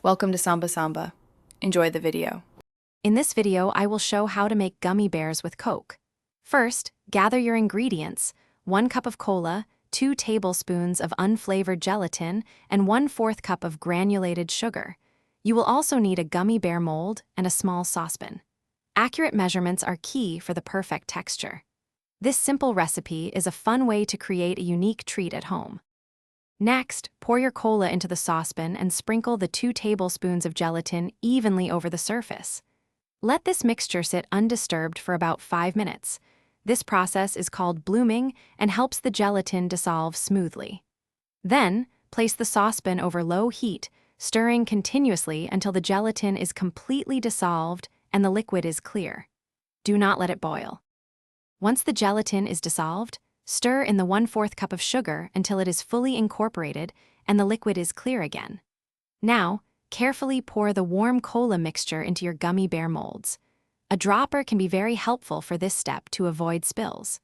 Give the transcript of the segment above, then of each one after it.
Welcome to Samba Samba. Enjoy the video. In this video, I will show how to make gummy bears with Coke. First, gather your ingredients: 1 cup of cola, 2 tablespoons of unflavored gelatin, and 1/4 cup of granulated sugar. You will also need a gummy bear mold and a small saucepan. Accurate measurements are key for the perfect texture. This simple recipe is a fun way to create a unique treat at home. Next, pour your cola into the saucepan and sprinkle the 2 tablespoons of gelatin evenly over the surface. Let this mixture sit undisturbed for about 5 minutes. This process is called blooming and helps the gelatin dissolve smoothly. Then, place the saucepan over low heat, stirring continuously until the gelatin is completely dissolved and the liquid is clear. Do not let it boil. Once the gelatin is dissolved, stir in the 1/4 cup of sugar until it is fully incorporated and the liquid is clear again. Now, carefully pour the warm cola mixture into your gummy bear molds. A dropper can be very helpful for this step to avoid spills.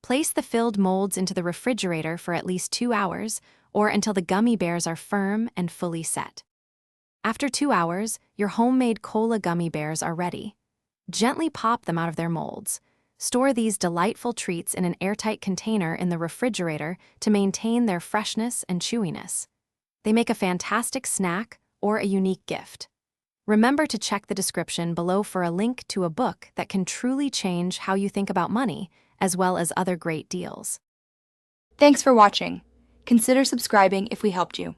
Place the filled molds into the refrigerator for at least 2 hours or until the gummy bears are firm and fully set. After 2 hours, your homemade cola gummy bears are ready. Gently pop them out of their molds. Store these delightful treats in an airtight container in the refrigerator to maintain their freshness and chewiness. They make a fantastic snack or a unique gift. Remember to check the description below for a link to a book that can truly change how you think about money, as well as other great deals. Thanks for watching. Consider subscribing if we helped you.